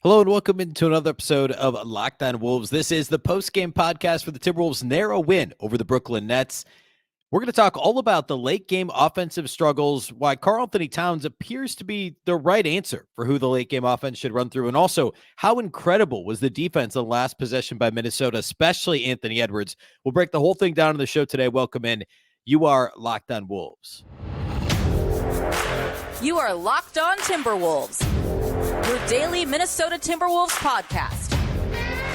Hello and welcome into another episode of Lockon Wolves. This is the post-game podcast for the Timberwolves' narrow win over the Brooklyn Nets. We're going to talk all about the late-game offensive struggles, why Karl-Anthony Towns appears to be the right answer for who the late-game offense should run through, and also how incredible was the defense on last possession by Minnesota, especially Anthony Edwards. We'll break the whole thing down in the show today. Welcome in. You are Locked On Wolves. You are Locked On Timberwolves, your daily Minnesota Timberwolves podcast.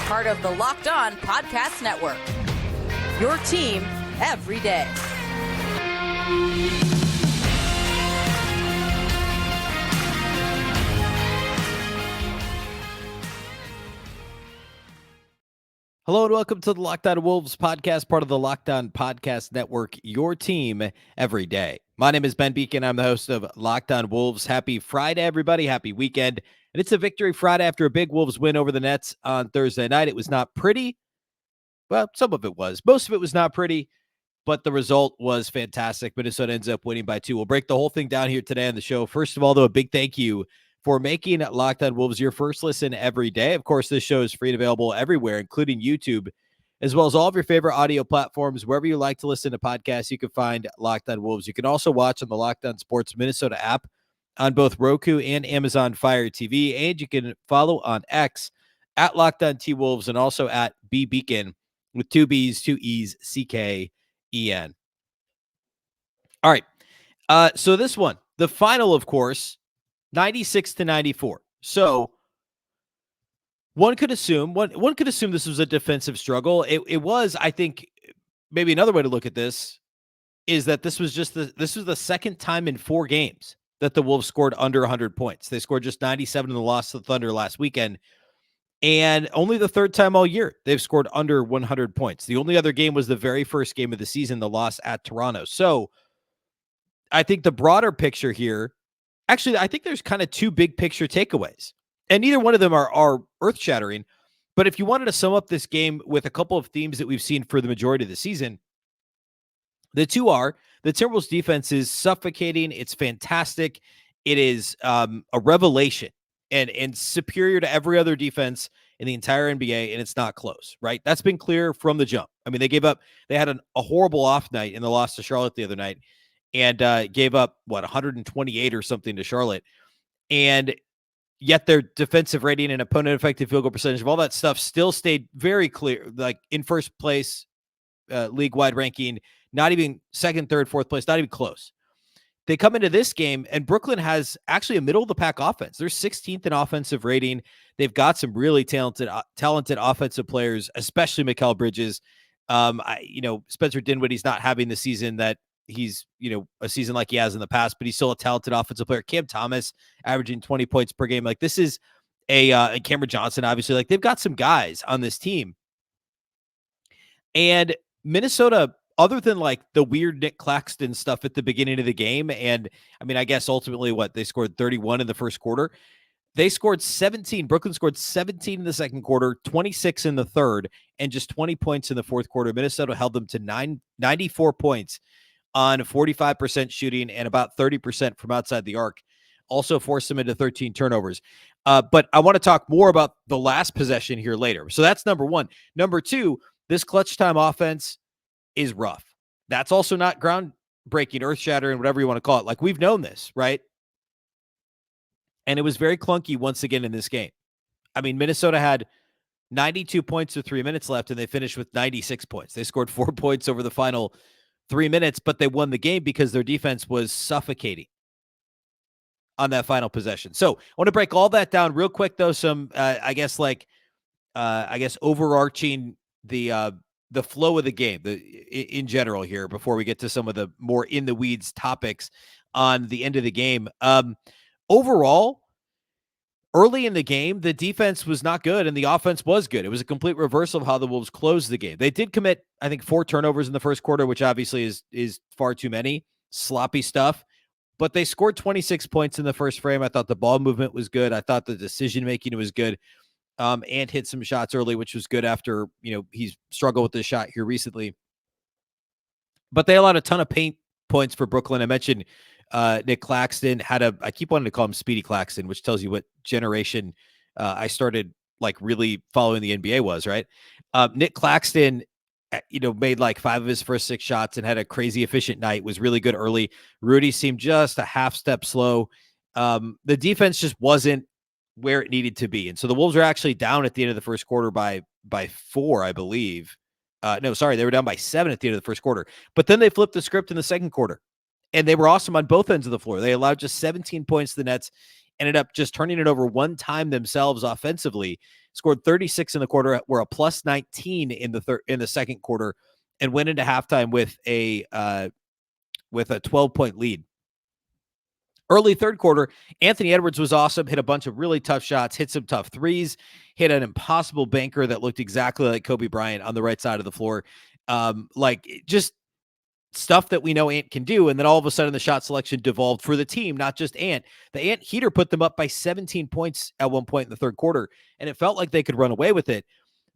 Part of the Locked On Podcast Network. Your team every day. Hello and welcome to the Locked On Wolves podcast, part of the Locked On Podcast Network, your team every day. My name is Ben Beecken. I'm the host of Locked On Wolves. Happy Friday, everybody. Happy weekend. And it's a victory Friday after a big Wolves win over the Nets on Thursday night. It was not pretty. Well, some of it was. Most of it was not pretty, but the result was fantastic. Minnesota ends up winning by 2. We'll break the whole thing down here today on the show. First of all, though, a big thank you for making Locked On Wolves your first listen every day. Of course, this show is free and available everywhere, including YouTube, as well as all of your favorite audio platforms. Wherever you like to listen to podcasts, you can find Locked On Wolves. You can also watch on the Lockon Sports Minnesota app on both Roku and Amazon Fire TV, and you can follow on X at Locked On T Wolves and also at Beecken with 2 B's, 2 E's, CKEN. All right. So this one, the final, of course, 96-94. So one could assume this was a defensive struggle. It was, I think, maybe another way to look at this is that this was the second time in 4 games that the Wolves scored under 100 points. They scored just 97 in the loss to the Thunder last weekend, and only the third time all year they've scored under 100 points. The only other game was the very first game of the season, the loss at Toronto. So I think the broader picture here, actually, I think there's kind of 2 big picture takeaways, and neither one of them are earth-shattering. But if you wanted to sum up this game with a couple of themes that we've seen for the majority of the season, the 2 are the Timberwolves defense is suffocating. It's fantastic. It is a revelation and superior to every other defense in the entire NBA, and it's not close, right? That's been clear from the jump. I mean, they had a horrible off night in the loss to Charlotte the other night, and gave up, 128 or something to Charlotte. And yet their defensive rating and opponent effective field goal percentage of all that stuff still stayed very clear, like in first place, league-wide ranking, not even second, third, fourth place, not even close. They come into this game, and Brooklyn has actually a middle-of-the-pack offense. They're 16th in offensive rating. They've got some really talented offensive players, especially Mikal Bridges. Spencer Dinwiddie's not having the season that he's, a season like he has in the past, but he's still a talented offensive player. Cam Thomas averaging 20 points per game. Like, this is and Cameron Johnson, obviously. Like, they've got some guys on this team. And Minnesota, other than like the weird Nick Claxton stuff at the beginning of the game, and I mean, I guess ultimately they scored 31 in the first quarter. They scored 17. Brooklyn scored 17 in the second quarter, 26 in the third, and just 20 points in the fourth quarter. Minnesota held them to 94 points on 45% shooting and about 30% from outside the arc. Also forced them into 13 turnovers. But I want to talk more about the last possession here later. So that's number 1. Number 2, this clutch time offense is rough. That's also not groundbreaking, earth-shattering, whatever you want to call it. Like, we've known this, right? And it was very clunky once again in this game. I mean, Minnesota had 92 points with 3 minutes left, and they finished with 96 points. They scored 4 points over the final 3 minutes, but they won the game because their defense was suffocating on that final possession. So I want to break all that down real quick, though. Some, overarching the flow of the game in general here before we get to some of the more in the weeds topics on the end of the game. Overall, early in the game, the defense was not good and the offense was good. It was a complete reversal of how the Wolves closed the game. They did commit, I think, 4 turnovers in the first quarter, which obviously is far too many. Sloppy stuff. But they scored 26 points in the first frame. I thought the ball movement was good. I thought the decision-making was good. And hit some shots early, which was good after, he's struggled with this shot here recently. But they allowed a ton of paint points for Brooklyn. I mentioned Nick Claxton I keep wanting to call him Speedy Claxton, which tells you what generation I started like really following the NBA was, right? Nick Claxton, made like 5 of his first 6 shots and had a crazy efficient night, was really good early. Rudy seemed just a half step slow. The defense just wasn't where it needed to be. And so the Wolves are actually down at the end of the first quarter by 4, I believe. No, sorry, they were down by 7 at the end of the first quarter. But then they flipped the script in the second quarter. And they were awesome on both ends of the floor. They allowed just 17 points to the Nets, ended up just turning it over one time themselves offensively, scored 36 in the quarter, were a plus 19 in the second quarter, and went into halftime with a 12-point lead. Early third quarter, Anthony Edwards was awesome, hit a bunch of really tough shots, hit some tough threes, hit an impossible banker that looked exactly like Kobe Bryant on the right side of the floor. Just stuff that we know Ant can do. And then all of a sudden the shot selection devolved for the team, not just Ant. The Ant heater put them up by 17 points at one point in the third quarter, and it felt like they could run away with it.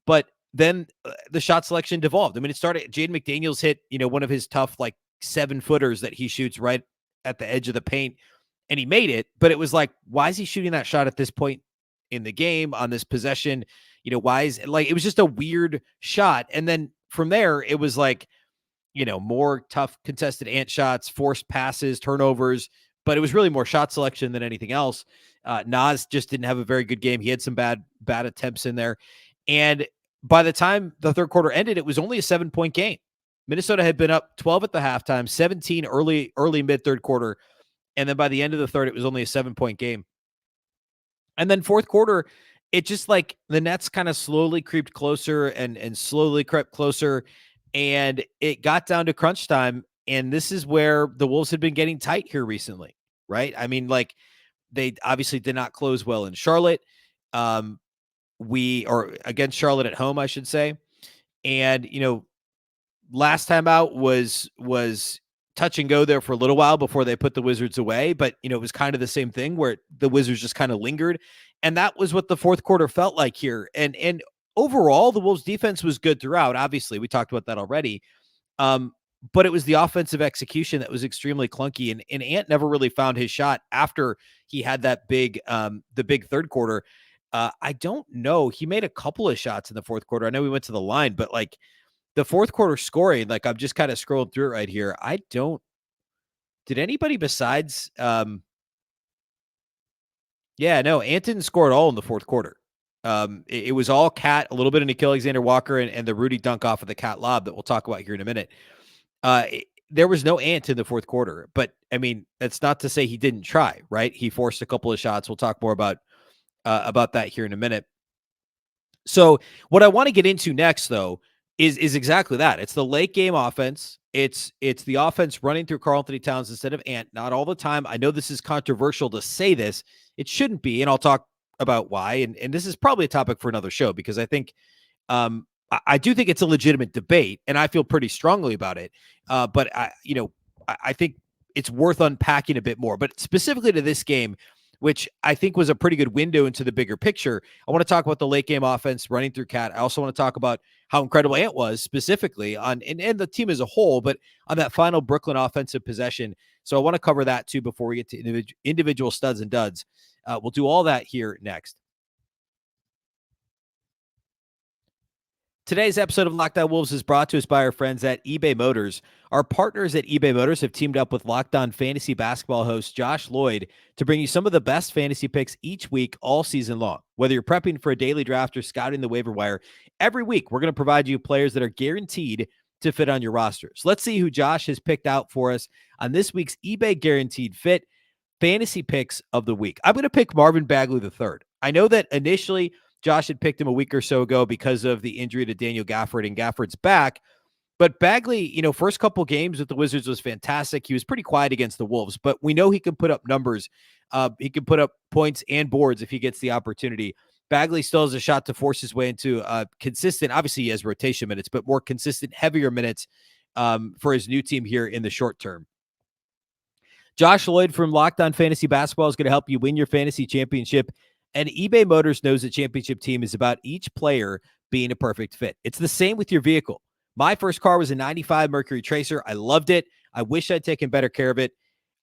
But then the shot selection devolved. I mean, it started, Jaden McDaniels hit, one of his tough, like 7-footers that he shoots right at the edge of the paint, and he made it. But it was like, why is he shooting that shot at this point in the game on this possession? Why is like, it was just a weird shot. And then from there, it was like, more tough contested Ant shots, forced passes, turnovers, but it was really more shot selection than anything else. Nas just didn't have a very good game. He had some bad attempts in there. And by the time the third quarter ended, it was only a 7-point game. Minnesota had been up 12 at the halftime, 17 early mid third quarter. And then by the end of the third, it was only a 7-point game. And then fourth quarter, it just like the Nets kind of slowly creeped closer and slowly crept closer. And it got down to crunch time. And this is where the Wolves had been getting tight here recently, right? I mean, like they obviously did not close well in Charlotte. Or against Charlotte at home, I should say. And, last time out was touch and go there for a little while before they put the Wizards away. But, it was kind of the same thing where the Wizards just kind of lingered. And that was what the fourth quarter felt like here. And overall, the Wolves defense was good throughout. Obviously, we talked about that already. But it was the offensive execution that was extremely clunky. And Ant never really found his shot after he had that the big third quarter. I don't know. He made a couple of shots in the fourth quarter. I know we went to the line, but like the fourth quarter scoring, like I'm just kind of scrolling through it right here. Did anybody besides, Ant didn't score at all in the fourth quarter. It was all Cat, a little bit of Nickeil Alexander-Walker, and the Rudy dunk off of the Cat lob that we'll talk about here in a minute. There was no Ant in the fourth quarter, but I mean, that's not to say he didn't try, right? He forced a couple of shots. We'll talk more about that here in a minute. So what I want to get into next, though, is exactly that. It's the late game offense. It's the offense running through Karl-Anthony Towns instead of Ant. Not all the time. I know this is controversial to say this. It shouldn't be, and I'll talk about why. And this is probably a topic for another show because I think I do think it's a legitimate debate, and I feel pretty strongly about it. But I think it's worth unpacking a bit more. But specifically to this game, which I think was a pretty good window into the bigger picture, I want to talk about the late game offense running through Cat. I also want to talk about how incredible Ant was specifically on and the team as a whole, but on that final Brooklyn offensive possession. So I want to cover that too before we get to individual studs and duds. We'll do all that here next. Today's episode of Locked On Wolves is brought to us by our friends at eBay Motors. Our partners at eBay Motors have teamed up with Locked On Fantasy Basketball host Josh Lloyd to bring you some of the best fantasy picks each week all season long. Whether you're prepping for a daily draft or scouting the waiver wire, every week we're going to provide you players that are guaranteed to fit on your rosters. Let's see who Josh has picked out for us on this week's eBay Guaranteed Fit Fantasy Picks of the Week. I'm going to pick Marvin Bagley III. I know that initially Josh had picked him a week or so ago because of the injury to Daniel Gafford, and Gafford's back. But Bagley, first couple games with the Wizards was fantastic. He was pretty quiet against the Wolves, but we know he can put up numbers. He can put up points and boards if he gets the opportunity. Bagley still has a shot to force his way into consistent, obviously he has rotation minutes, but more consistent, heavier minutes for his new team here in the short term. Josh Lloyd from Locked On Fantasy Basketball is going to help you win your fantasy championship. And eBay Motors knows the championship team is about each player being a perfect fit. It's the same with your vehicle. My first car was a 95 Mercury Tracer. I loved it. I wish I'd taken better care of it.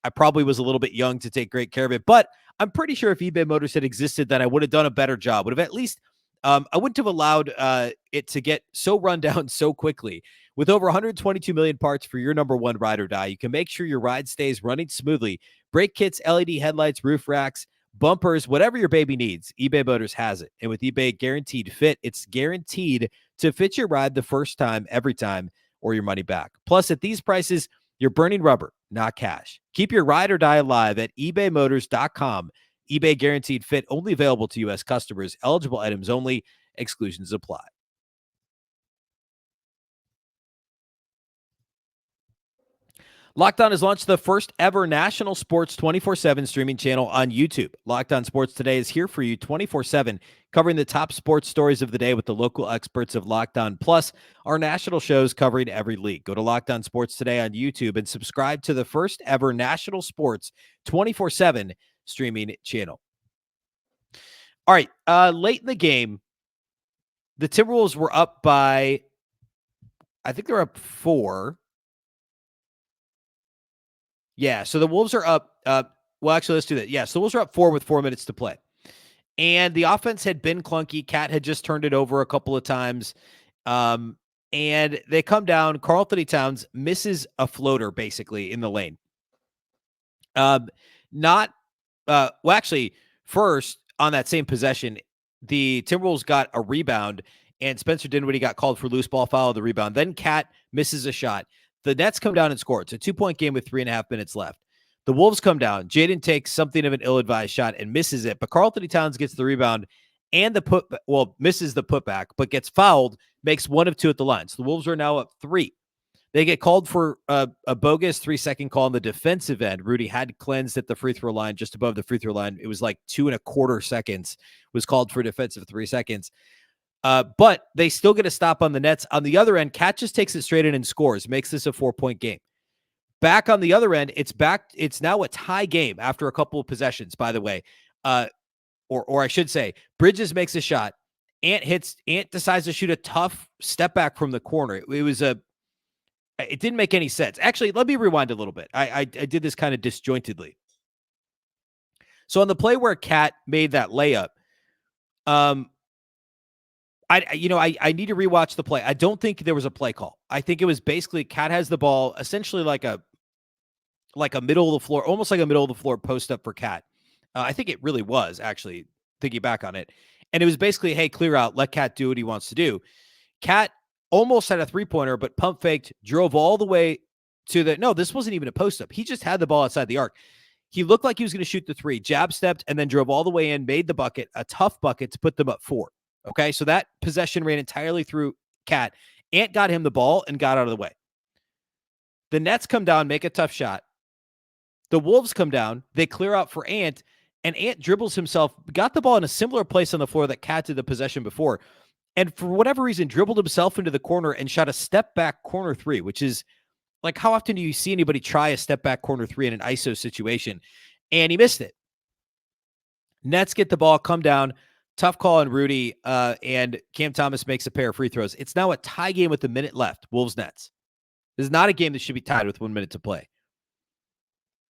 I probably was a little bit young to take great care of it, but I'm pretty sure if eBay Motors had existed, then I would have done a better job. Would have at least, I wouldn't have allowed it to get so run down so quickly. With over 122 million parts for your number one ride or die, you can make sure your ride stays running smoothly. Brake kits, LED headlights, roof racks, bumpers, whatever your baby needs, eBay Motors has it. And with eBay Guaranteed Fit, it's guaranteed to fit your ride the first time, every time, or your money back. Plus, at these prices, you're burning rubber, not cash. Keep your ride or die alive at ebaymotors.com. eBay Guaranteed Fit, only available to U.S. customers. Eligible items only. Exclusions apply. Locked On has launched the first ever national sports 24/7 streaming channel on YouTube. Locked On Sports Today is here for you 24/7, covering the top sports stories of the day with the local experts of Locked On, plus our national shows covering every league. Go to Locked On Sports Today on YouTube and subscribe to the first ever national sports 24/7 streaming channel. All right, late in the game, the Timberwolves were up by, I think they're up 4. Yeah, so the Wolves are up. Well, actually, let's do that. Yeah, so the Wolves are up 4 with 4 minutes to play. And the offense had been clunky. Cat had just turned it over a couple of times. And they come down. Karl-Anthony Towns misses a floater, basically, in the lane. Well, actually, first, on that same possession, the Timberwolves got a rebound, and Spencer Dinwiddie got called for loose ball foul of the rebound. Then Cat misses a shot. The Nets come down and score. It's a 2-point game with 3.5 minutes left. The Wolves come down. Jaden takes something of an ill-advised shot and misses it, but Karl-Anthony Towns gets the rebound and misses the putback, but gets fouled, makes 1 of 2 at the line. So the Wolves are now up 3. They get called for a bogus 3-second call on the defensive end. Rudy had cleansed at the free throw line, just above the free throw line. It was like 2.25 seconds was called for defensive 3 seconds. But they still get a stop on the Nets. On the other end, Cat just takes it straight in and scores, makes this a 4-point game. Back on the other end, it's now a tie game after a couple of possessions, by the way. Or I should say, Bridges makes a shot. Ant decides to shoot a tough step back from the corner. It didn't make any sense. Actually, let me rewind a little bit. I did this kind of disjointedly. So on the play where Cat made that layup, I need to rewatch the play. I don't think there was a play call. I think it was basically Cat has the ball, essentially like a middle of the floor, almost like a middle of the floor post up for Cat. I think it really was, actually, thinking back on it. And it was basically, hey, clear out, let Cat do what he wants to do. Cat almost had a 3-pointer, but pump faked, drove all the way to no, this wasn't even a post up. He just had the ball outside the arc. He looked like he was going to shoot the 3, jab stepped, and then drove all the way in, made the bucket, a tough bucket to put them up 4. Okay, so that possession ran entirely through Cat. Ant got him the ball and got out of the way. The Nets come down, make a tough shot. The Wolves come down, they clear out for Ant, and Ant dribbles himself, got the ball in a similar place on the floor that Cat did the possession before, and for whatever reason, dribbled himself into the corner and shot a step-back corner 3, which is, like, how often do you see anybody try a step-back corner 3 in an ISO situation? And he missed it. Nets get the ball, come down, tough call on Rudy, and Cam Thomas makes a pair of free throws. It's now a tie game with a minute left, Wolves-Nets. This is not a game that should be tied with 1 minute to play.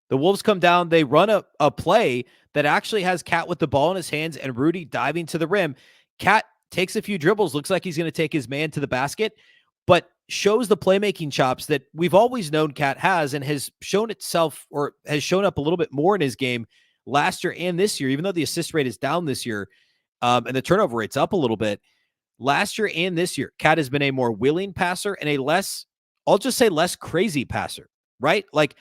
The Wolves come down. They run a play that actually has Cat with the ball in his hands and Rudy diving to the rim. Cat takes a few dribbles, looks like he's going to take his man to the basket, but shows the playmaking chops that we've always known Cat has and has shown itself or has shown up a little bit more in his game last year and this year, even though the assist rate is down this year. And the turnover rate's up a little bit. Last year and this year, Cat has been a more willing passer and a less crazy passer, right? Like,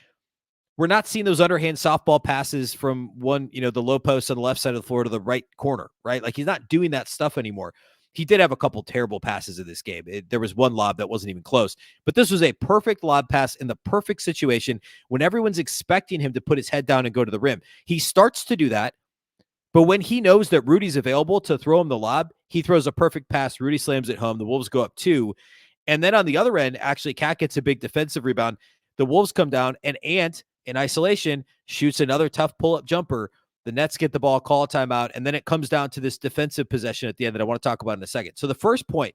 we're not seeing those underhand softball passes from the low post on the left side of the floor to the right corner, right? Like, he's not doing that stuff anymore. He did have a couple terrible passes in this game. There was one lob that wasn't even close, but this was a perfect lob pass in the perfect situation when everyone's expecting him to put his head down and go to the rim. He starts to do that, but when he knows that Rudy's available to throw him the lob, he throws a perfect pass. Rudy slams it home. The Wolves go up 2. And then on the other end, actually, Cat gets a big defensive rebound. The Wolves come down, and Ant, in isolation, shoots another tough pull-up jumper. The Nets get the ball, call a timeout, and then it comes down to this defensive possession at the end that I want to talk about in a second. So the first point,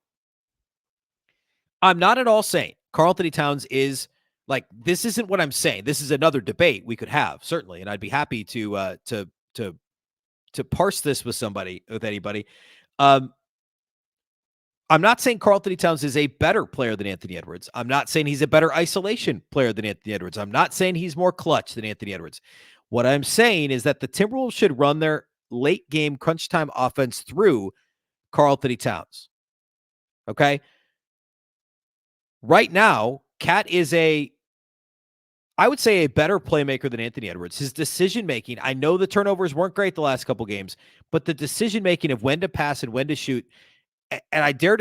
I'm not at all saying Karl-Anthony Towns is like, this isn't what I'm saying. This is another debate we could have, certainly, and I'd be happy to to parse this with anybody. I'm not saying Karl-Anthony Towns is a better player than Anthony Edwards. I'm not saying he's a better isolation player than Anthony Edwards. I'm not saying he's more clutch than Anthony Edwards. What I'm saying is that the Timberwolves should run their late game crunch time offense through Karl-Anthony Towns. Okay? Right now, Cat is I would say, a better playmaker than Anthony Edwards. His decision-making, I know the turnovers weren't great the last couple games, but the decision-making of when to pass and when to shoot, and I dare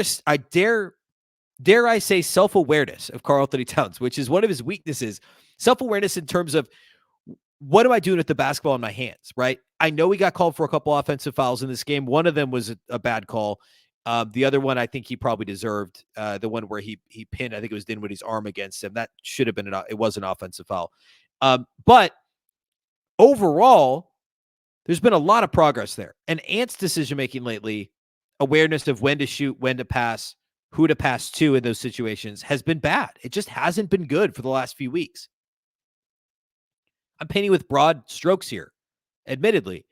I say self-awareness of Karl-Anthony Towns, which is one of his weaknesses. Self-awareness in terms of, what am I doing with the basketball in my hands, right? I know he got called for a couple offensive fouls in this game. One of them was a bad call. The other one, I think he probably deserved, the one where he pinned, I think it was Dinwiddie's arm against him. That should have been it was an offensive foul. But overall, there's been a lot of progress there. And Ant's decision-making lately, awareness of when to shoot, when to pass, who to pass to in those situations, has been bad. It just hasn't been good for the last few weeks. I'm painting with broad strokes here, admittedly.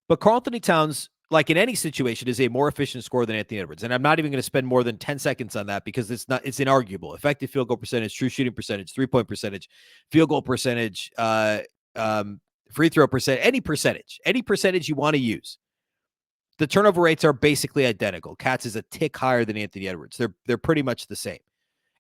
But Karl-Anthony Towns, like in any situation, is a more efficient scorer than Anthony Edwards. And I'm not even going to spend more than 10 seconds on that because it's inarguable. Effective field goal percentage, true shooting percentage, 3-point percentage, field goal percentage, free throw percentage, any percentage you want to use. The turnover rates are basically identical. Cat's is a tick higher than Anthony Edwards. They're pretty much the same.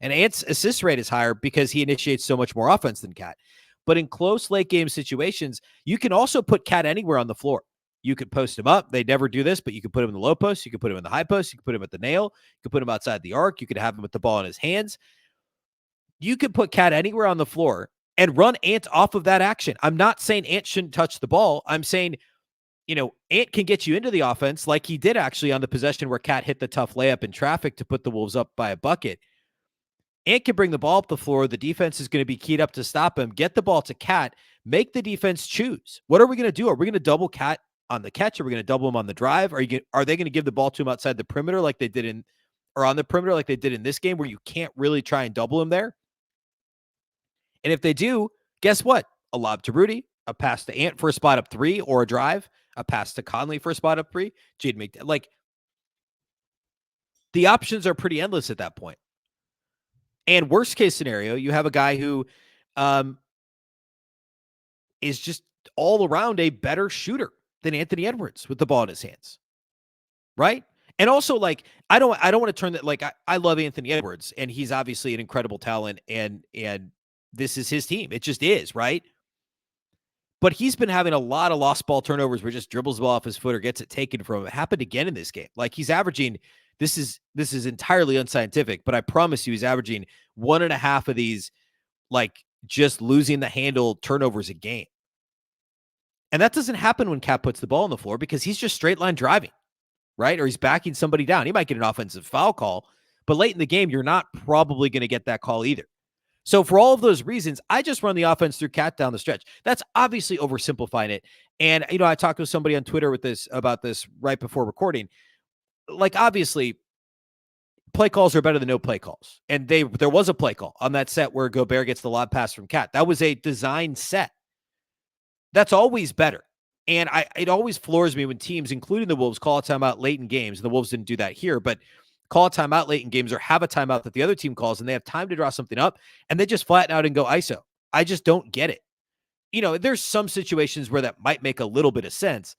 And Ant's assist rate is higher because he initiates so much more offense than Cat. But in close late game situations, you can also put Cat anywhere on the floor. You could post him up. They never do this, but you could put him in the low post. You could put him in the high post. You could put him at the nail. You could put him outside the arc. You could have him with the ball in his hands. You could put Cat anywhere on the floor and run Ant off of that action. I'm not saying Ant shouldn't touch the ball. I'm saying, Ant can get you into the offense like he did actually on the possession where Cat hit the tough layup in traffic to put the Wolves up by a bucket. Ant can bring the ball up the floor. The defense is going to be keyed up to stop him. Get the ball to Cat. Make the defense choose. What are we going to do? Are we going to double Cat on the catch? Are we going to double him on the drive? Are they going to give the ball to him outside the perimeter like they did or on the perimeter like they did in this game where you can't really try and double him there? And if they do, guess what? A lob to Rudy, a pass to Ant for a spot up 3 or a drive, a pass to Conley for a spot up 3. The options are pretty endless at that point. And worst case scenario, you have a guy who is just all around a better shooter than Anthony Edwards with the ball in his hands. Right? And also, I don't want to turn that, I love Anthony Edwards, and he's obviously an incredible talent, and this is his team. It just is, right? But he's been having a lot of lost ball turnovers where he just dribbles the ball off his foot or gets it taken from him. It happened again in this game. He's averaging, this is entirely unscientific, but I promise you he's averaging 1.5 of these, just losing the handle turnovers a game. And that doesn't happen when Cat puts the ball on the floor because he's just straight line driving, right? Or he's backing somebody down. He might get an offensive foul call, but late in the game, you're not probably going to get that call either. So for all of those reasons, I just run the offense through Cat down the stretch. That's obviously oversimplifying it. And, I talked to somebody on Twitter about this right before recording. Obviously, play calls are better than no play calls. And there was a play call on that set where Gobert gets the lob pass from Cat. That was a design set. That's always better. And it always floors me when teams, including the Wolves, call a timeout late in games. And the Wolves didn't do that here, but call a timeout late in games or have a timeout that the other team calls and they have time to draw something up and they just flatten out and go ISO. I just don't get it. There's some situations where that might make a little bit of sense,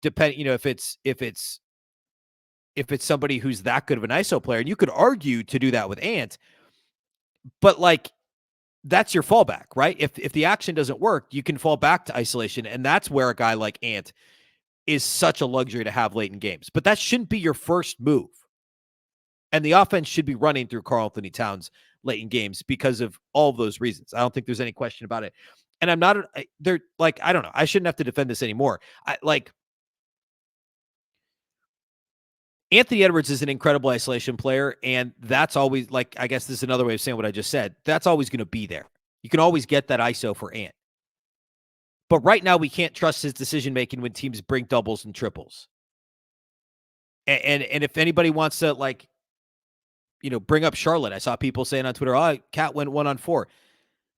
depending, if it's somebody who's that good of an ISO player. And you could argue to do that with Ant, but that's your fallback, right? If the action doesn't work, you can fall back to isolation. And that's where a guy like Ant is such a luxury to have late in games. But that shouldn't be your first move. And the offense should be running through Karl-Anthony Towns late in games because of all of those reasons. I don't think there's any question about it. And I'm not, I don't know. I shouldn't have to defend this anymore. Anthony Edwards is an incredible isolation player. And that's always, I guess this is another way of saying what I just said. That's always going to be there. You can always get that ISO for Ant. But right now, we can't trust his decision-making when teams bring doubles and triples. And if anybody wants to, bring up Charlotte. I saw people saying on Twitter, Cat went 1-on-4.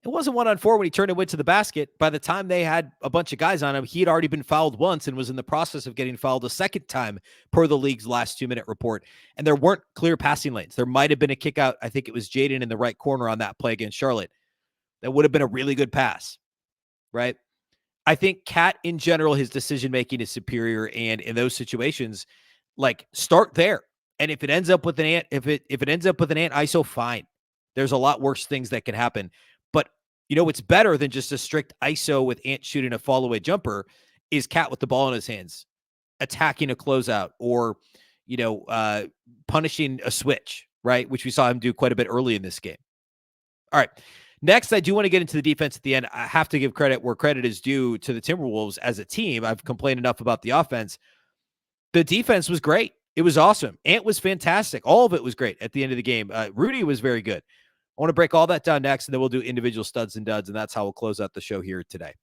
It wasn't 1-on-4 when he turned and went to the basket. By the time they had a bunch of guys on him, he had already been fouled once and was in the process of getting fouled a second time per the league's last 2-minute report. And there weren't clear passing lanes. There might have been a kick out. I think it was Jaden in the right corner on that play against Charlotte. That would have been a really good pass, right? I think Cat in general, his decision-making is superior. And in those situations, like, start there. And if it ends up with an ant, if it ends up with an ant ISO, fine. There's a lot worse things that can happen. But it's better than just a strict ISO with Ant shooting a fall-away jumper is Cat with the ball in his hands, attacking a closeout or, punishing a switch, right? Which we saw him do quite a bit early in this game. All right. Next, I do want to get into the defense at the end. I have to give credit where credit is due to the Timberwolves as a team. I've complained enough about the offense. The defense was great. It was awesome. Ant was fantastic. All of it was great at the end of the game. Rudy was very good. I want to break all that down next, and then we'll do individual studs and duds, and that's how we'll close out the show here today.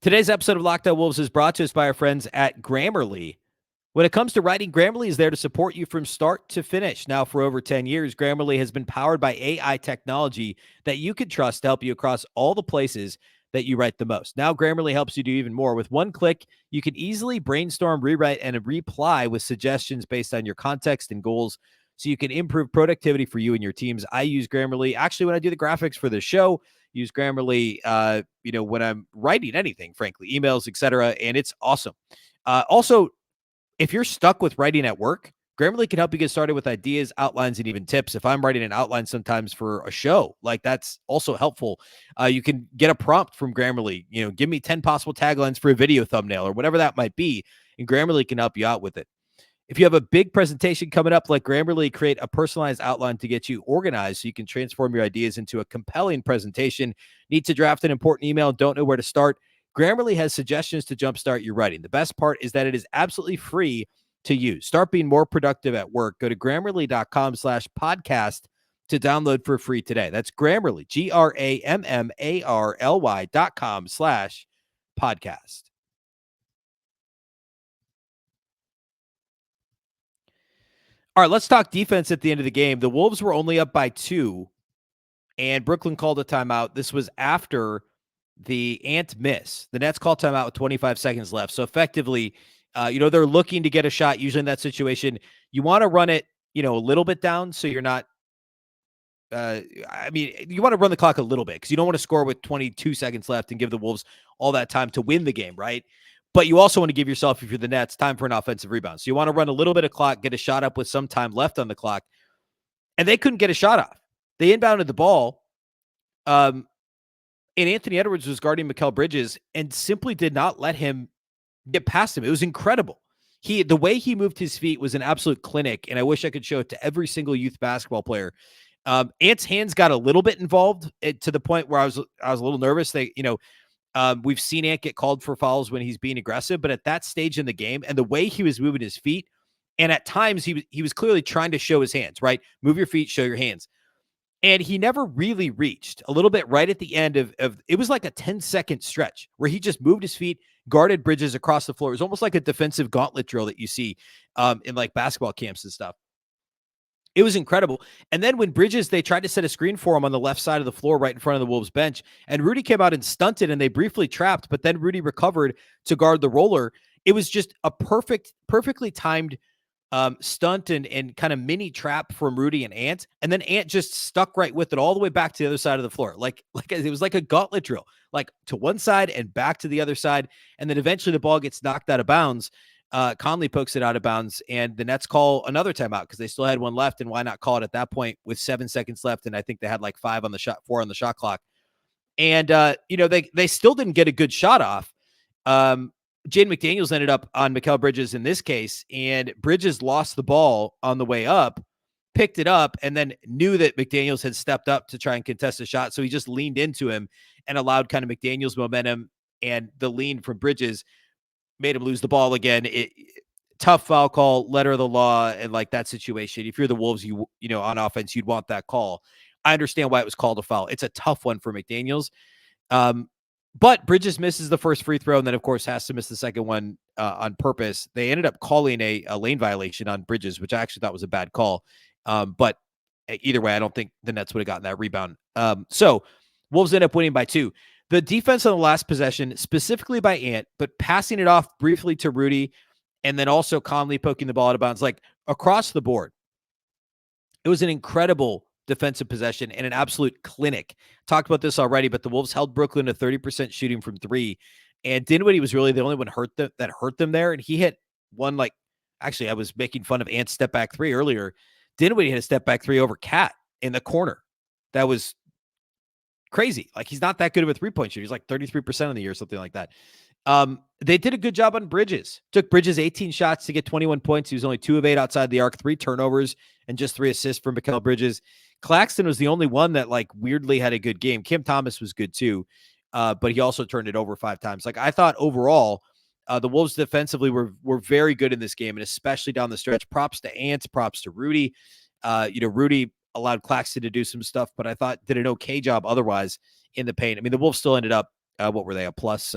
Today's episode of Locked On Wolves is brought to us by our friends at Grammarly. When it comes to writing, Grammarly is there to support you from start to finish. Now, for over 10 years, Grammarly has been powered by AI technology that you can trust to help you across all the places that you write the most. Now, Grammarly helps you do even more. With one click, you can easily brainstorm, rewrite, and reply with suggestions based on your context and goals so you can improve productivity for you and your teams. I use Grammarly actually when I do the graphics for the show. Use Grammarly, when I'm writing anything, frankly, emails, etc., and it's awesome. Also, if you're stuck with writing at work, Grammarly can help you get started with ideas, outlines, and even tips. If I'm writing an outline sometimes for a show, like that's also helpful. You can get a prompt from Grammarly, give me 10 possible taglines for a video thumbnail or whatever that might be, and Grammarly can help you out with it. If you have a big presentation coming up, let Grammarly create a personalized outline to get you organized so you can transform your ideas into a compelling presentation. Need to draft an important email and don't know where to start? Grammarly has suggestions to jumpstart your writing. The best part is that it is absolutely free to use. Start being more productive at work. Go to Grammarly.com/podcast to download for free today. That's Grammarly, GRAMMARLY.com/podcast. All right, let's talk defense at the end of the game. The Wolves were only up by 2, and Brooklyn called a timeout. This was after the Ant miss. The Nets called timeout with 25 seconds left. So effectively, they're looking to get a shot. Usually in that situation, you want to run it, a little bit down so you're not you want to run the clock a little bit because you don't want to score with 22 seconds left and give the Wolves all that time to win the game, right? But you also want to give yourself, if you're the Nets, time for an offensive rebound. So you want to run a little bit of clock, get a shot up with some time left on the clock. And they couldn't get a shot off. They inbounded the ball. And Anthony Edwards was guarding Mikal Bridges and simply did not let him get past him. It was incredible. The way he moved his feet was an absolute clinic, and I wish I could show it to every single youth basketball player. Ant's hands got a little bit involved to the point where I was a little nervous. We've seen Ant get called for fouls when he's being aggressive, but at that stage in the game and the way he was moving his feet, and at times he was clearly trying to show his hands, right? Move your feet, show your hands. And he never really reached a little bit right at the end of it was like a 10-second stretch where he just moved his feet, guarded Bridges across the floor. It was almost like a defensive gauntlet drill that you see in like basketball camps and stuff. It was incredible. And then when Bridges, they tried to set a screen for him on the left side of the floor right in front of the Wolves bench, and Rudy came out and stunted, and they briefly trapped, but then Rudy recovered to guard the roller. It was just a perfectly timed stunt and kind of mini trap from Rudy and Ant. And then Ant just stuck right with it all the way back to the other side of the floor. Like it was like a gauntlet drill, like to one side and back to the other side. And then eventually the ball gets knocked out of bounds. Conley pokes it out of bounds, and the Nets call another timeout because they still had one left. And why not call it at that point with 7 seconds left? And I think they had like 4 on the shot clock. And, they still didn't get a good shot off. Jaden McDaniels ended up on Mikal Bridges in this case, and Bridges lost the ball on the way up, picked it up, and then knew that McDaniels had stepped up to try and contest a shot. So he just leaned into him and allowed kind of McDaniels momentum, and the lean from Bridges made him lose the ball again. Tough foul call, letter of the law, and like that situation. If you're the Wolves, you on offense, you'd want that call. I understand why it was called a foul. It's a tough one for McDaniels. But Bridges misses the first free throw and then, of course, has to miss the second one on purpose. They ended up calling a lane violation on Bridges, which I actually thought was a bad call. But Either way, I don't think the Nets would have gotten that rebound. So Wolves end up winning by 2. The defense on the last possession, specifically by Ant, but passing it off briefly to Rudy, and then also Conley poking the ball out of bounds, like across the board. It was an incredible defensive possession and an absolute clinic. Talked about this already, but the Wolves held Brooklyn to 30% shooting from 3. And Dinwiddie was really the only one that hurt them there. And he hit one, like, actually, I was making fun of Ant's step back 3 earlier. Dinwiddie hit a step back 3 over Cat in the corner. That was crazy. Like, he's not that good of a 3-point shooter. He's like 33% of the year, something like that. They did a good job on Bridges. Took Bridges 18 shots to get 21 points. He was only 2 of 8 outside the arc, 3 turnovers, and just 3 assists from Mikal Bridges. Claxton was the only one that, like, weirdly had a good game. Kim Thomas was good too, but he also turned it over 5 times. Like, I thought overall, the Wolves defensively were very good in this game, and especially down the stretch. Props to Ant, props to Rudy. Rudy allowed Claxton to do some stuff, but I thought did an okay job otherwise in the paint. I mean, the Wolves still ended up, what were they, a plus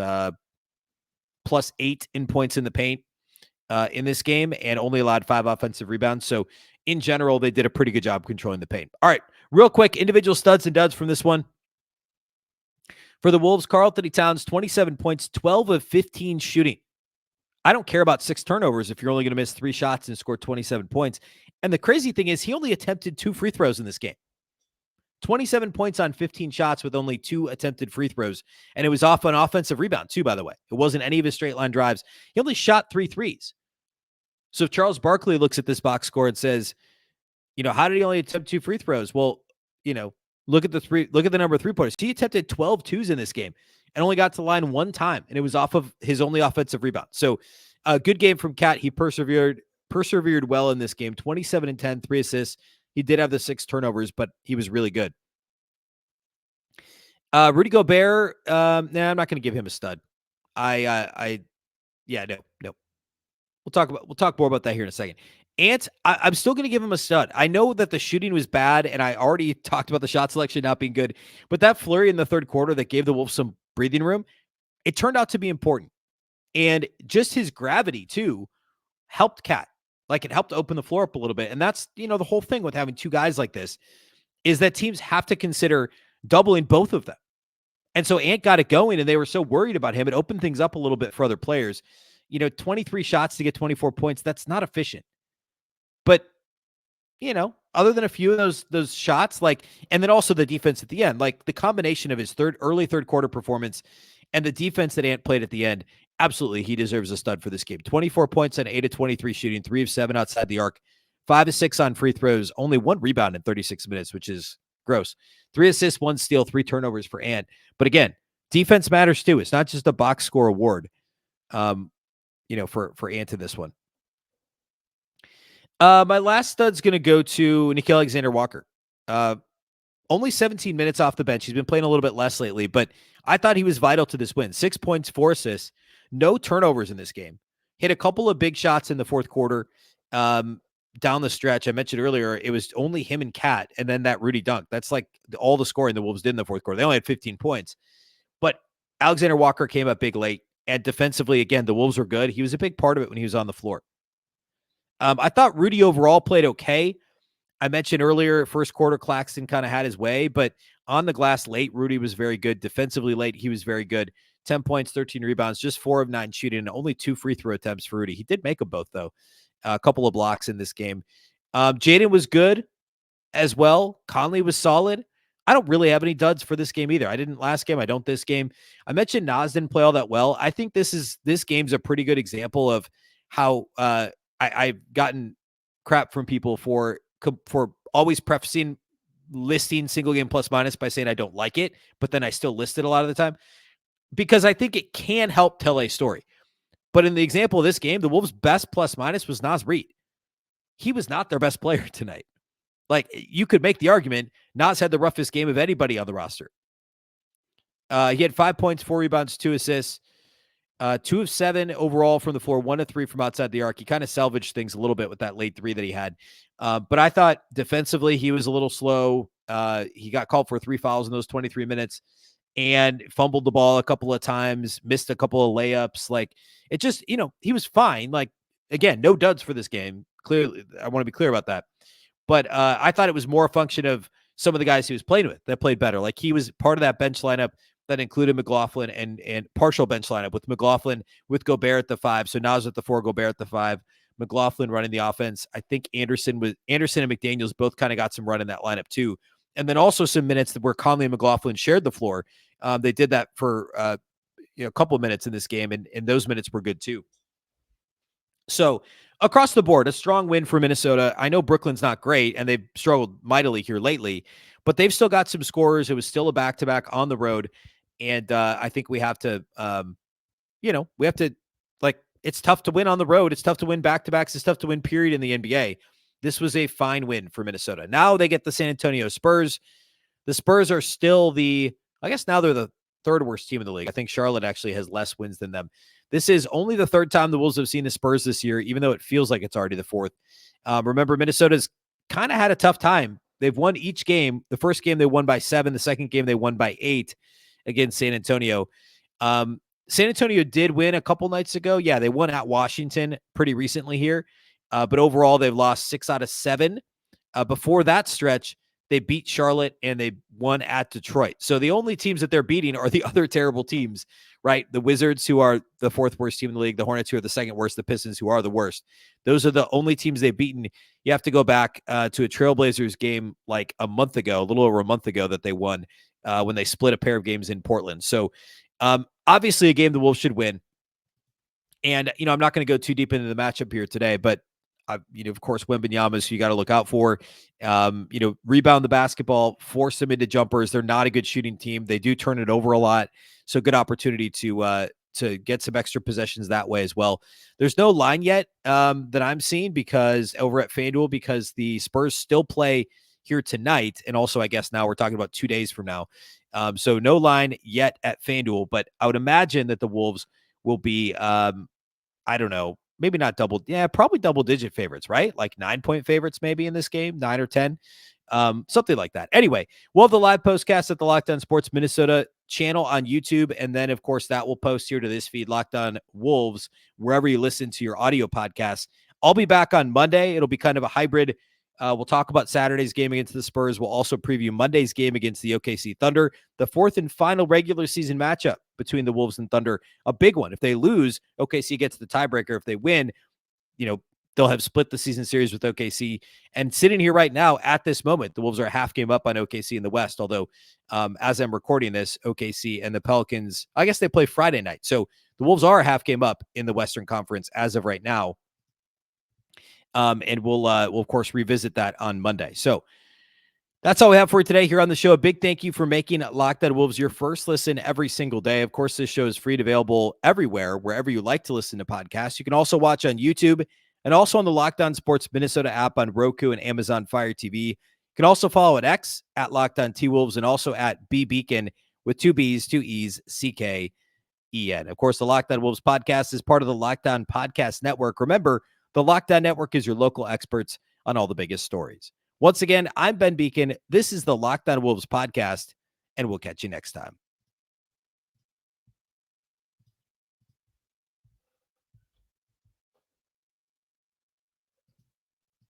8 in points in the paint in this game, and only allowed 5 offensive rebounds. So in general, they did a pretty good job controlling the paint. All right, real quick, individual studs and duds from this one. For the Wolves, Karl-Anthony Towns, 27 points, 12 of 15 shooting. I don't care about 6 turnovers if you're only going to miss 3 shots and score 27 points. And the crazy thing is he only attempted 2 free throws in this game. 27 points on 15 shots with only 2 attempted free throws. And it was off an offensive rebound too, by the way. It wasn't any of his straight line drives. He only shot 3 threes. So if Charles Barkley looks at this box score and says, how did he only attempt 2 free throws? Well, look at the number of 3-pointers. He attempted 12 twos in this game and only got to the line 1 time. And it was off of his only offensive rebound. So a good game from Cat. He persevered well in this game. 27 and 10, 3 assists. He did have the 6 turnovers, but he was really good. Rudy Gobert, I'm not going to give him a stud. No. We'll talk more about that here in a second. Ant, I'm still going to give him a stud. I know that the shooting was bad, and I already talked about the shot selection not being good, but that flurry in the third quarter that gave the Wolves some breathing room, it turned out to be important. And just his gravity, too, helped Cat. Like, it helped open the floor up a little bit. And that's, the whole thing with having 2 guys like this is that teams have to consider doubling both of them. And so Ant got it going, and they were so worried about him. It opened things up a little bit for other players. 23 shots to get 24 points, that's not efficient. But, other than a few of those shots, and then also the defense at the end, like the combination of his early third quarter performance and the defense that Ant played at the end, absolutely, he deserves a stud for this game. 24 points on 8 of 23 shooting, 3 of 7 outside the arc, 5 of 6 on free throws, only 1 rebound in 36 minutes, which is gross. 3 assists, 1 steal, 3 turnovers for Ant. But again, defense matters too. It's not just a box score award, for Ant in this one. My last stud's going to go to Nickeil Alexander-Walker. Only 17 minutes off the bench. He's been playing a little bit less lately, but I thought he was vital to this win. 6 points, 4 assists, no turnovers in this game. Hit a couple of big shots in the fourth quarter. Down the stretch, I mentioned earlier, it was only him and Cat, and then that Rudy dunk. That's like all the scoring the Wolves did in the fourth quarter. They only had 15 points. But Alexander-Walker came up big late, and defensively, again, the Wolves were good. He was a big part of it when he was on the floor. I thought Rudy overall played okay. I mentioned earlier, first quarter, Claxton kind of had his way, but on the glass late, Rudy was very good. Defensively late, he was very good. 10 points, 13 rebounds, just 4 of 9 shooting, and only 2 free throw attempts for Rudy. He did make them both, though. A couple of blocks in this game. Jaden was good as well. Conley was solid. I don't really have any duds for this game either. I didn't last game. I don't this game. I mentioned Nas didn't play all that well. I think this game's a pretty good example of how I've gotten crap from people for always prefacing listing single game plus minus by saying I don't like it, but then I still list it a lot of the time because I think it can help tell a story. But in the example of this game, the Wolves' best plus minus was Naz Reid. He was not their best player tonight. Like, you could make the argument Naz had the roughest game of anybody on the roster. He had 5 points, 4 rebounds, 2 assists, 2 of 7 overall from the floor, 1 of 3 from outside the arc. He kind of salvaged things a little bit with that late 3 that he had. But I thought defensively he was a little slow. He got called for 3 fouls in those 23 minutes and fumbled the ball a couple of times, missed a couple of layups. Like, it just, he was fine. Like, again, no duds for this game. Clearly, I want to be clear about that. But I thought it was more a function of some of the guys he was playing with that played better. Like he was part of that bench lineup that included McLaughlin and partial bench lineup with McLaughlin, with Gobert at the 5. So Nas at the 4, Gobert at the 5, McLaughlin running the offense. I think Anderson and McDaniels both kind of got some run in that lineup too. And then also some minutes where Conley and McLaughlin shared the floor. They did that for a couple of minutes in this game, and those minutes were good too. So across the board, a strong win for Minnesota. I know Brooklyn's not great, and they've struggled mightily here lately, but they've still got some scorers. It was still a back-to-back on the road, and I think we have to, it's tough to win on the road. It's tough to win back-to-backs. It's tough to win, period, in the NBA. This was a fine win for Minnesota. Now they get the San Antonio Spurs. The Spurs are still now they're the third worst team in the league. I think Charlotte actually has less wins than them. This is only the third time the Wolves have seen the Spurs this year, even though it feels like it's already the fourth. Remember, Minnesota's kind of had a tough time. They've won each game. The first game they won by 7. The second game they won by 8 against San Antonio. San Antonio did win a couple nights ago. Yeah, they won at Washington pretty recently here. But overall, they've lost 6 out of 7. Before that stretch, they beat Charlotte and they won at Detroit. So the only teams that they're beating are the other terrible teams, right? The Wizards, who are the 4th worst team in the league, the Hornets, who are the 2nd worst, the Pistons, who are the worst. Those are the only teams they've beaten. You have to go back to a Trailblazers game like a month ago, a little over a month ago, that they won when they split a pair of games in Portland. So obviously a game the Wolves should win. And, I'm not going to go too deep into the matchup here today, but of course, Wembanyama's who you got to look out for. Rebound the basketball, force them into jumpers. They're not a good shooting team. They do turn it over a lot. So good opportunity to get some extra possessions that way as well. There's no line yet that I'm seeing because over at FanDuel, because the Spurs still play here tonight. And also, I guess now we're talking about 2 days from now. So no line yet at FanDuel, but I would imagine that the Wolves will be, I don't know, maybe not probably double-digit favorites, right? Like 9-point favorites maybe in this game, 9 or 10, something like that. Anyway, we'll have the live postcast at the Lockon Sports Minnesota channel on YouTube, and then, of course, that will post here to this feed, Locked On Wolves, wherever you listen to your audio podcasts. I'll be back on Monday. It'll be kind of a hybrid. We'll talk about Saturday's game against the Spurs. We'll also preview Monday's game against the OKC Thunder, the 4th and final regular season matchup between the Wolves and Thunder, a big one. If they lose, OKC gets the tiebreaker. If they win, they'll have split the season series with OKC. And sitting here right now at this moment, the Wolves are a half game up on OKC in the West, although as I'm recording this, OKC and the Pelicans, I guess they play Friday night. So the Wolves are a half game up in the Western Conference as of right now. And we'll of course revisit that on Monday. So that's all we have for you today here on the show. A big thank you for making Locked On Wolves your first listen every single day. Of course, this show is free and available everywhere, wherever you like to listen to podcasts. You can also watch on YouTube and also on the Locked On Sports Minnesota app on Roku and Amazon Fire TV. You can also follow at X at Locked On T-Wolves and also at Beecken with 2 B's, 2 E's, C-K-E-N. Of course, the Locked On Wolves podcast is part of the Locked On Podcast Network. Remember, the Locked On Network is your local experts on all the biggest stories. Once again, I'm Ben Beecken. This is the Locked On Wolves podcast, and we'll catch you next time.